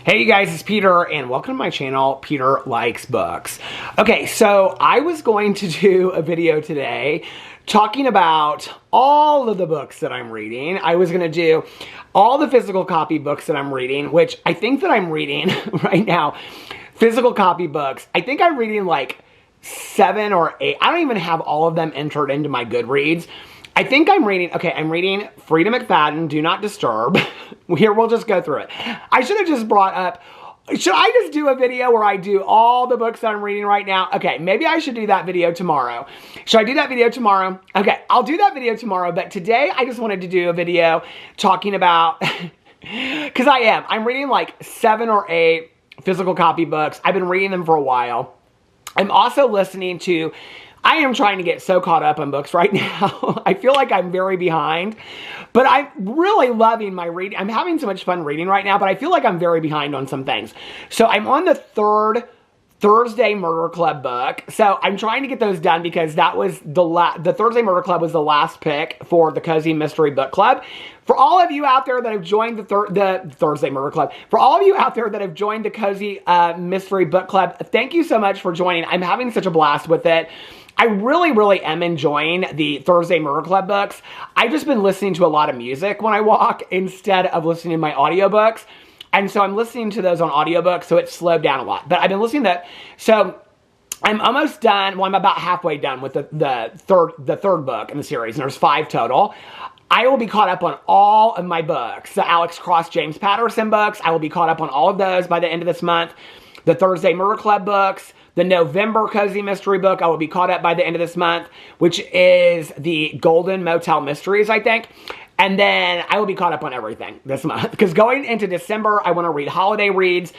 Hey you guys, it's Peter and welcome to my channel, Peter Likes Books. Okay, so I was going to do a video today talking about all of the books that I'm reading. I was going to do all the physical copy books that I'm reading, which I think that I'm reading right now. Physical copy books. I think I'm reading like 7 or 8. I don't even have all of them entered into my Goodreads. I think I'm reading, okay, I'm reading Freedom McFadden, Do Not Disturb. Here, we'll just go through it. I should have just brought up, should I just do a video where I do all the books that I'm reading right now? Okay, maybe I should do that video tomorrow. Should I do that video tomorrow? Okay, I'll do that video tomorrow, but today I just wanted to do a video talking about, because I'm reading like 7 or 8 physical copy books. I've been reading them for a while. I'm also listening to, I am trying to get so caught up on books right now. I feel like I'm very behind, but I'm really loving my reading. I'm having so much fun reading right now, but I feel like I'm very behind on some things. So I'm on the 3rd Thursday Murder Club book. So I'm trying to get those done because that was the Thursday Murder Club was the last pick for the Cozy Mystery Book Club. For all of you out there that have joined the Thursday Murder Club, for all of you out there that have joined the Cozy Mystery Book Club, thank you so much for joining. I'm having such a blast with it. I really am enjoying the Thursday Murder Club books. I've just been listening to a lot of music when I walk instead of listening to my audiobooks. And so I'm listening to those on audiobooks, so it's slowed down a lot. But I've been listening to that. So I'm almost done. Well, I'm about halfway done with the third book in the series, and there's 5 total. I will be caught up on all of my books. The Alex Cross, James Patterson books. I will be caught up on all of those by the end of this month. The Thursday Murder Club books. The November Cozy Mystery book, I will be caught up by the end of this month, which is the Golden Motel Mysteries, I think. And then I will be caught up on everything this month. Because going into December, I want to read holiday reads.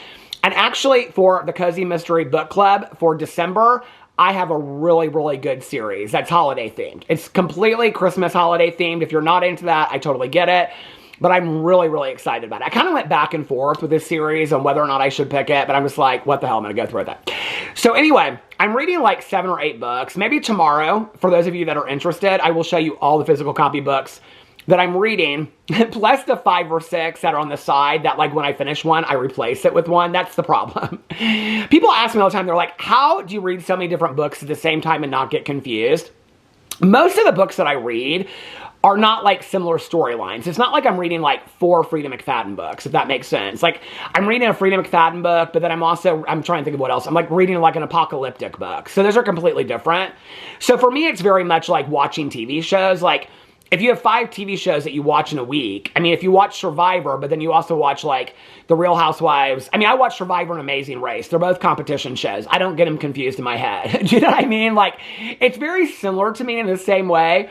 And actually, for the Cozy Mystery Book Club for December, I have a really good series that's holiday themed. It's completely Christmas holiday themed. If you're not into that, I totally get it. But I'm really excited about it. I kind of went back and forth with this series on whether or not I should pick it, but I'm just like, what the hell, I'm going to go through that. So anyway, I'm reading like 7 or 8 books. Maybe tomorrow, for those of you that are interested, I will show you all the physical copy books that I'm reading, plus the 5 or 6 that are on the side that like when I finish one, I replace it with one. That's the problem. People ask me all the time, they're like, how do you read so many different books at the same time and not get confused? Most of the books that I read are not like similar storylines. It's not like I'm reading like 4 Freedom McFadden books, if that makes sense. Like I'm reading a Freedom McFadden book, but then I'm trying to think of what else. I'm like reading like an Apocalyptic book. So those are completely different. So for me, it's very much like watching TV shows. Like if you have 5 TV shows that you watch in a week, I mean, if you watch Survivor, but then you also watch like The Real Housewives. I mean, I watch Survivor and Amazing Race. They're both competition shows. I don't get them confused in my head. Do you know what I mean? Like it's very similar to me in the same way.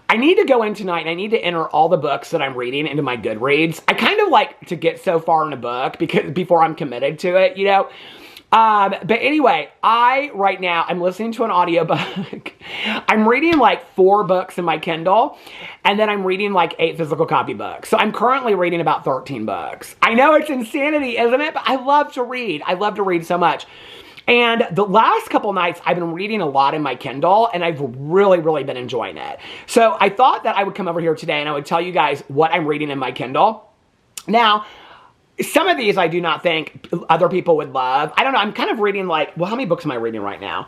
I need to go in tonight and I need to enter all the books that I'm reading into my Goodreads. I kind of like to get so far in a book before I'm committed to it, you know? But anyway, right now, I'm listening to an audiobook. I'm reading like 4 books in my Kindle, and then I'm reading like 8 physical copy books. So I'm currently reading about 13 books. I know it's insanity, isn't it? But I love to read. I love to read so much. And the last couple nights, I've been reading a lot in my Kindle, and I've really been enjoying it. So I thought that I would come over here today, and I would tell you guys what I'm reading in my Kindle. Now, some of these I do not think other people would love. I don't know. I'm kind of reading like, well, how many books am I reading right now?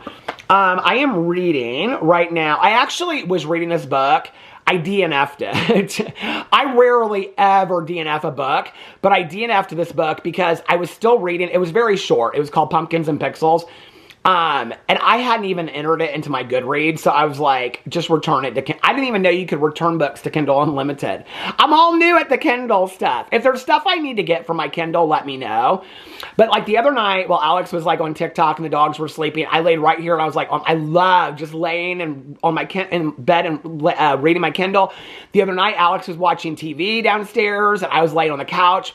I am reading right now. I actually was reading this book. I DNF'd it. I rarely ever DNF a book, but I DNF'd this book because I was still reading. It was very short. It was called Pumpkins and Pixels. And I hadn't even entered it into my Goodreads, so I was like, just return it to Kindle. I didn't even know you could return books to Kindle Unlimited. I'm all new at the Kindle stuff. If there's stuff I need to get from my Kindle, let me know. But like the other night, while Alex was like on TikTok and the dogs were sleeping, I laid right here and I was like, I love just laying and on my in bed and reading my Kindle. The other night, Alex was watching TV downstairs and I was laying on the couch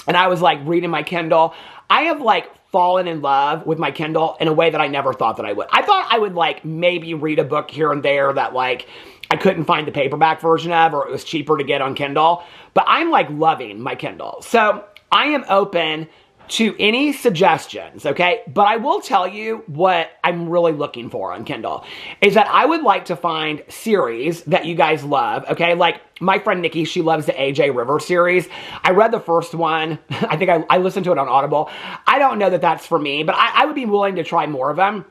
and I was like reading my Kindle. I have like fallen in love with my Kindle in a way that I never thought that I would. I thought I would like maybe read a book here and there that like I couldn't find the paperback version of, or it was cheaper to get on Kindle, but I'm like loving my Kindle. So I am open to any suggestions, okay? But I will tell you what I'm really looking for on Kindle is that I would like to find series that you guys love, okay? Like my friend Nikki, she loves the AJ River series. I read the first one. I think I listened to it on Audible. I don't know that that's for me, but I would be willing to try more of them.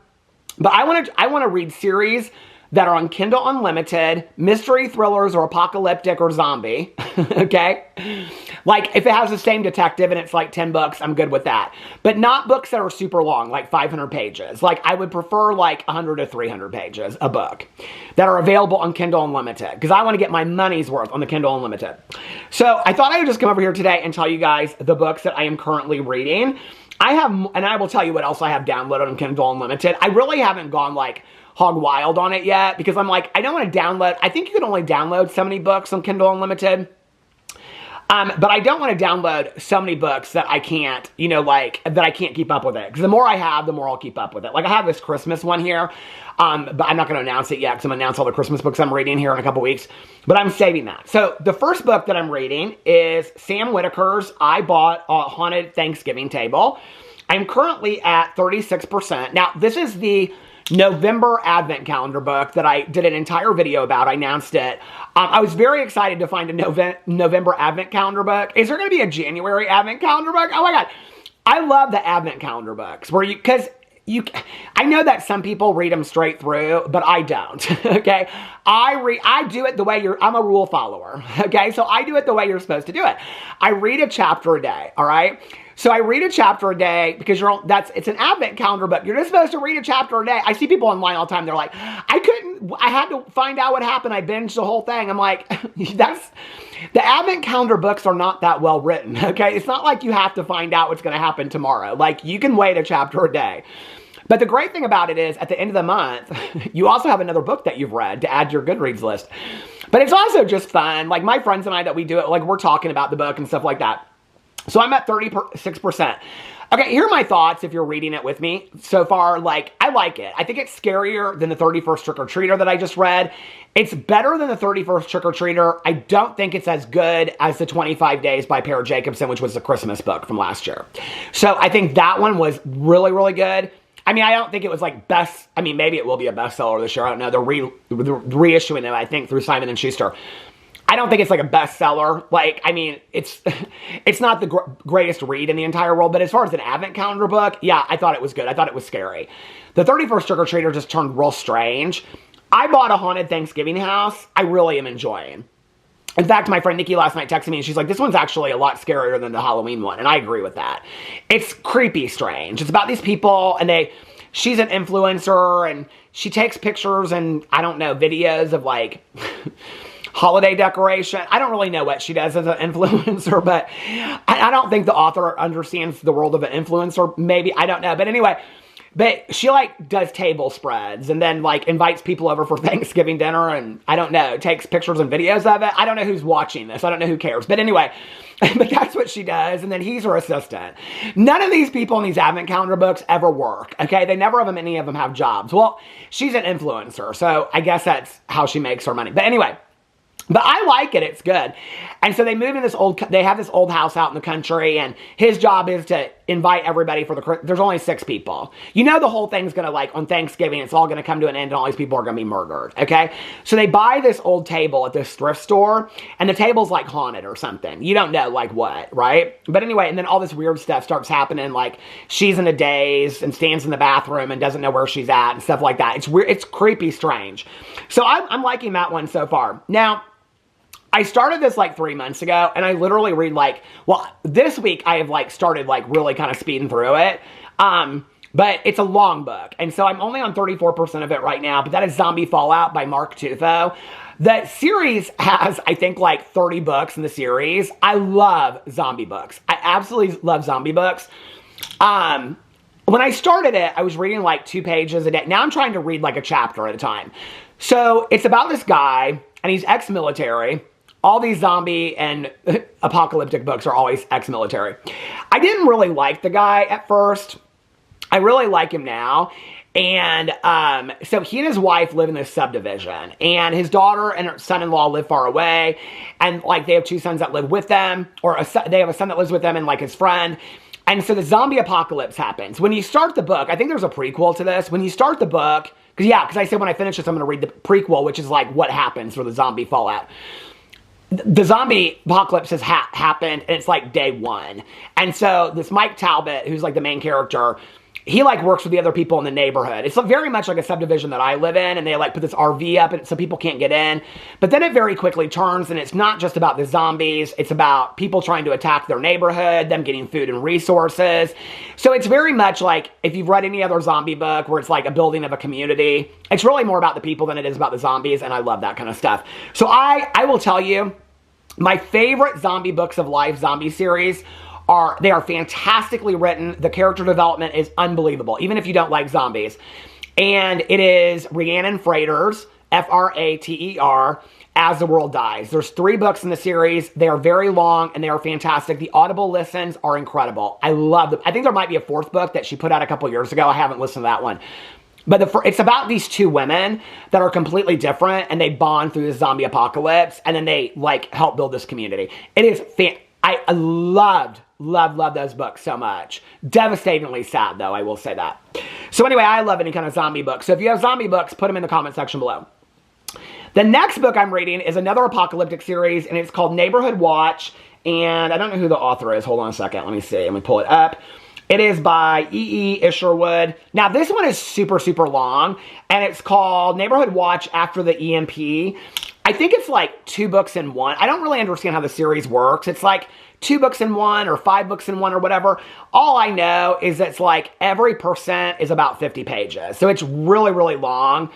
But I want to read series that are on Kindle Unlimited, mystery thrillers or apocalyptic or zombie, okay? Like, if it has the same detective and it's like 10 books, I'm good with that. But not books that are super long, like 500 pages. Like, I would prefer like 100 to 300 pages a book that are available on Kindle Unlimited because I want to get my money's worth on the Kindle Unlimited. So I thought I would just come over here today and tell you guys the books that I am currently reading. And I will tell you what else I have downloaded on Kindle Unlimited. I really haven't gone like hog wild on it yet because I'm like, I don't want to download. I think you can only download so many books on Kindle Unlimited. But I don't want to download so many books that I can't, you know, like, that I can't keep up with it. Because the more I have, the more I'll keep up with it. Like, I have this Christmas one here, but I'm not going to announce it yet because I'm going to announce all the Christmas books I'm reading here in a couple weeks. But I'm saving that. So, the first book that I'm reading is Sam Whitaker's I Bought a Haunted Thanksgiving Table. I'm currently at 36%. Now, this is the November Advent Calendar book that I did an entire video about. I announced it. I was very excited to find a November Advent Calendar book. Is there going to be a January Advent Calendar book? Oh my God. I love the Advent Calendar books where I know that some people read them straight through, but I don't, okay? I do it the way I'm a rule follower, okay? So I do it the way you're supposed to do it. I read a chapter a day, all right? So I read a chapter a day because it's an Advent Calendar book. You're just supposed to read a chapter a day. I see people online all the time. They're like, I had to find out what happened. I binged the whole thing. I'm like, the Advent Calendar books are not that well written, okay? It's not like you have to find out what's going to happen tomorrow. Like, you can wait a chapter a day. But the great thing about it is, at the end of the month, you also have another book that you've read to add to your Goodreads list. But it's also just fun. Like, my friends and I that we do it, like, we're talking about the book and stuff like that. So I'm at 36%. Okay, here are my thoughts if you're reading it with me. So far, like, I like it. I think it's scarier than the 31st Trick-or-Treater that I just read. It's better than the 31st Trick-or-Treater. I don't think it's as good as the 25 Days by Pear Jacobson, which was the Christmas book from last year. So I think that one was really, really good. I mean, I don't think it was like maybe it will be a bestseller this year. I don't know. They're reissuing it, I think, through Simon & Schuster. I don't think it's like a bestseller. Like, I mean, it's not the greatest read in the entire world, but as far as an Advent Calendar book, yeah, I thought it was good. I thought it was scary. The 31st Trick-or-Treater just turned real strange. I Bought a Haunted Thanksgiving House. I really am enjoying. In fact, my friend Nikki last night texted me and she's like, this one's actually a lot scarier than the Halloween one. And I agree with that. It's creepy strange. It's about these people and she's an influencer and she takes pictures and, I don't know, videos of like holiday decoration. I don't really know what she does as an influencer, but I don't think the author understands the world of an influencer. Maybe, I don't know. But anyway, but she like does table spreads and then like invites people over for Thanksgiving dinner and I don't know, takes pictures and videos of it. I don't know who's watching this. I don't know who cares. But anyway, but that's what she does. And then he's her assistant. None of these people in these Advent Calendar books ever work. Okay. Any of them have jobs. Well, she's an influencer. So I guess that's how she makes her money. But anyway, but I like it. It's good. And so they move in they have this old house out in the country and his job is to invite everybody there's only 6 people. You know, the whole thing's going to like on Thanksgiving, it's all going to come to an end and all these people are going to be murdered. Okay. So they buy this old table at this thrift store and the table's like haunted or something. You don't know like what, right? But anyway, and then all this weird stuff starts happening. Like she's in a daze and stands in the bathroom and doesn't know where she's at and stuff like that. It's weird. It's creepy, strange. So I'm liking that one so far. Now, I started this like 3 months ago and I literally read this week I have like started like really kind of speeding through it. But it's a long book. And so I'm only on 34% of it right now, but that is Zombie Fallout by Mark Tufo. The series has, I think, like 30 books in the series. I love zombie books. I absolutely love zombie books. When I started it, I was reading like 2 pages a day. Now I'm trying to read like a chapter at a time. So it's about this guy and he's ex-military. All these zombie and apocalyptic books are always ex-military. I didn't really like the guy at first. I really like him now. And so he and his wife live in this subdivision. And his daughter and her son-in-law live far away. And like they have 2 sons that live with them. Or they have a son that lives with them and like his friend. And so the zombie apocalypse happens. When you start the book, I think there's a prequel to this. When you start the book, because I said when I finish this, I'm going to read the prequel, which is like what happens for the zombie fallout. The zombie apocalypse has happened, and it's like day one. And so this Mike Talbot, who's like the main character, he like works with the other people in the neighborhood. It's very much like a subdivision that I live in, and they like put this RV up and so people can't get in. But then it very quickly turns, and it's not just about the zombies. It's about people trying to attack their neighborhood, them getting food and resources. So it's very much like if you've read any other zombie book where it's like a building of a community, it's really more about the people than it is about the zombies, and I love that kind of stuff. So I will tell you, my favorite zombie books of life, zombie series, they are fantastically written. The character development is unbelievable, even if you don't like zombies. And it is Rhiannon Frater's, Frater, As the World Dies. There's 3 books in the series. They are very long, and they are fantastic. The Audible Listens are incredible. I love them. I think there might be a 4th book that she put out a couple years ago. I haven't listened to that one. But it's about these 2 women that are completely different, and they bond through the zombie apocalypse, and then they like help build this community. It is I loved those books so much. Devastatingly sad, though, I will say that. So anyway, I love any kind of zombie book. So if you have zombie books, put them in the comment section below. The next book I'm reading is another apocalyptic series, and it's called Neighborhood Watch. And I don't know who the author is. Hold on a second. Let me see. Let me pull it up. It is by E.E. Isherwood. Now, this one is super, super long, and it's called Neighborhood Watch After the EMP. I think it's like 2 books in one. I don't really understand how the series works. It's like 2 books in one or 5 books in one or whatever. All I know is it's like every percent is about 50 pages. So it's really, really long.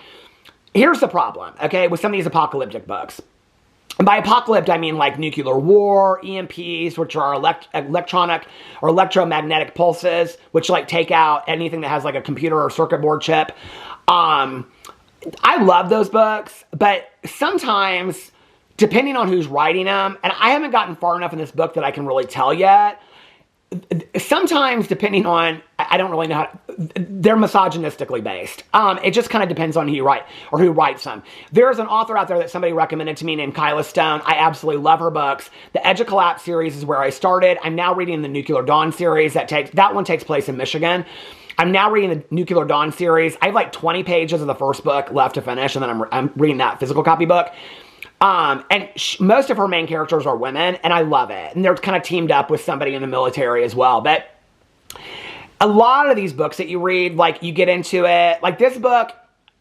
Here's the problem, okay, with some of these apocalyptic books. And by apocalypse, I mean like nuclear war, EMPs, which are electronic or electromagnetic pulses, which like take out anything that has like a computer or circuit board chip. I love those books, but sometimes, depending on who's writing them, and I haven't gotten far enough in this book that I can really tell yet, sometimes depending on, I don't really know they're misogynistically based. It just kind of depends on who you write or who writes them. There's an author out there that somebody recommended to me named Kyla Stone. I absolutely love her books. The Edge of Collapse series is where I started. I'm now reading the Nuclear Dawn series. That one takes place in Michigan. I'm now reading the Nuclear Dawn series. I have like 20 pages of the first book left to finish, and then I'm reading that physical copy book. And most of her main characters are women, and I love it. And they're kind of teamed up with somebody in the military as well. But a lot of these books that you read, like you get into it. Like this book,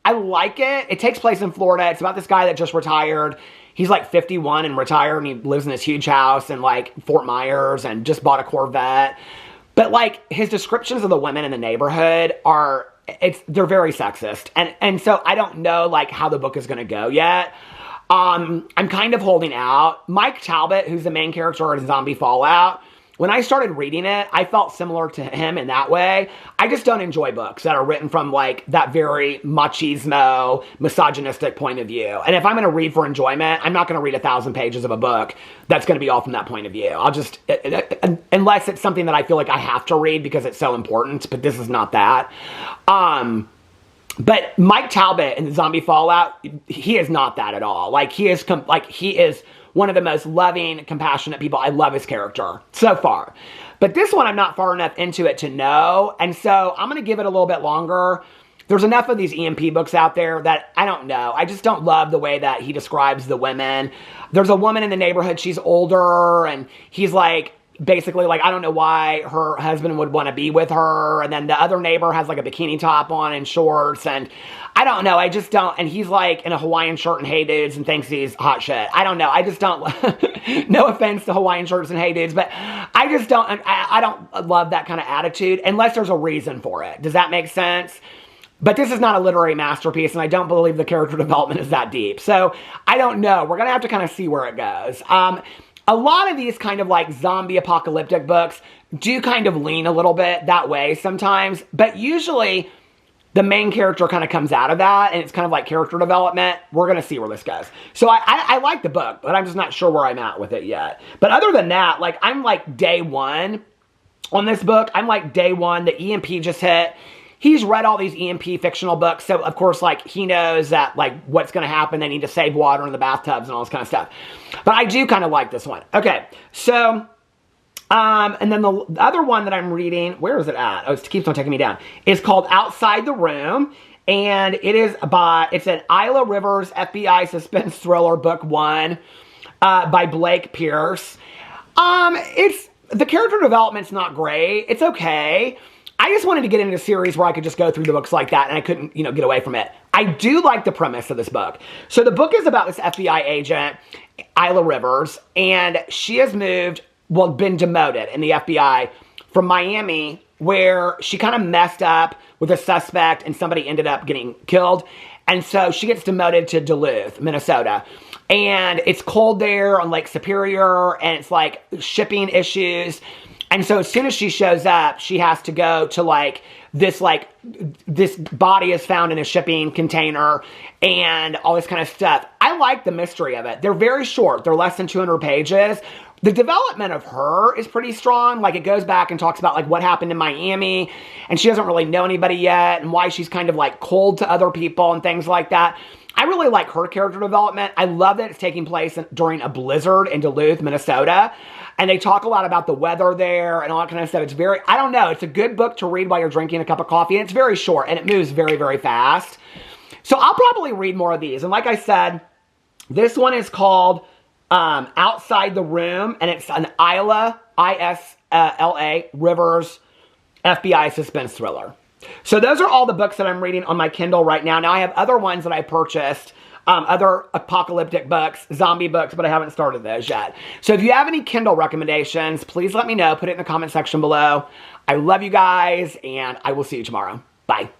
I like it. It takes place in Florida. It's about this guy that just retired. He's like 51 and retired, and he lives in this huge house in like Fort Myers and just bought a Corvette. But like his descriptions of the women in the neighborhood they're very sexist. And so I don't know like how the book is going to go yet. I'm kind of holding out. Mike Talbot, who's the main character in Zombie Fallout, when I started reading it, I felt similar to him in that way. I just don't enjoy books that are written from like that very machismo, misogynistic point of view. And if I'm going to read for enjoyment, I'm not going to read 1,000 pages of a book that's going to be all from that point of view. I'll just, unless it's something that I feel like I have to read because it's so important, but this is not that. But Mike Talbot in the Zombie Fallout, he is not that at all. Like he is one of the most loving, compassionate people. I love his character so far. But this one, I'm not far enough into it to know. And so I'm going to give it a little bit longer. There's enough of these EMP books out there that I don't know. I just don't love the way that he describes the women. There's a woman in the neighborhood. She's older, and he's like, basically like, I don't know why her husband would want to be with her. And then the other neighbor has like a bikini top on and shorts, and I don't know. I just don't. And he's like in a Hawaiian shirt and hey dudes and thinks he's hot shit. I don't know. I just don't. No offense to Hawaiian shirts and hey dudes, but I just don't. I don't love that kind of attitude unless there's a reason for it. Does that make sense? But this is not a literary masterpiece, and I don't believe the character development is that deep. So I don't know. We're going to have to kind of see where it goes. A lot of these kind of like zombie apocalyptic books do kind of lean a little bit that way sometimes, but usually the main character kind of comes out of that, and it's kind of like character development. We're going to see where this goes. So I like the book, but I'm just not sure where I'm at with it yet. But other than that, like I'm like day one on this book. I'm like day one. The EMP just hit. He's read all these EMP fictional books, so of course, like, he knows that, like, what's going to happen. They need to save water in the bathtubs and all this kind of stuff. But I do kind of like this one. Okay, so And then the other one that I'm reading, where is it at? Oh, it keeps on taking me down. It's called Outside the Room. And it's an Isla Rivers FBI suspense thriller, book 1, by Blake Pierce. The character development's not great. It's okay. I just wanted to get into a series where I could just go through the books like that, and I couldn't, get away from it. I do like the premise of this book. So the book is about this FBI agent, Isla Rivers, and she has been demoted in the FBI from Miami, where she kind of messed up with a suspect and somebody ended up getting killed. And so she gets demoted to Duluth, Minnesota. And it's cold there on Lake Superior, and it's like shipping issues. And so as soon as she shows up, she has to go to this body is found in a shipping container and all this kind of stuff. I like the mystery of it. They're very short. They're less than 200 pages. The development of her is pretty strong. Like, it goes back and talks about like what happened in Miami, and she doesn't really know anybody yet, and why she's kind of like cold to other people and things like that. I really like her character development. I love that it's taking place during a blizzard in Duluth, Minnesota. And they talk a lot about the weather there and all that kind of stuff. It's I don't know, it's a good book to read while you're drinking a cup of coffee. And it's very short, and it moves very, very fast. So I'll probably read more of these. And like I said, this one is called Outside the Room, and it's an Isla, I-S-L-A, Rivers FBI suspense thriller. So those are all the books that I'm reading on my Kindle right now. Now I have other ones that I purchased, other apocalyptic books, zombie books, but I haven't started those yet. So if you have any Kindle recommendations, please let me know. Put it in the comment section below. I love you guys, and I will see you tomorrow. Bye.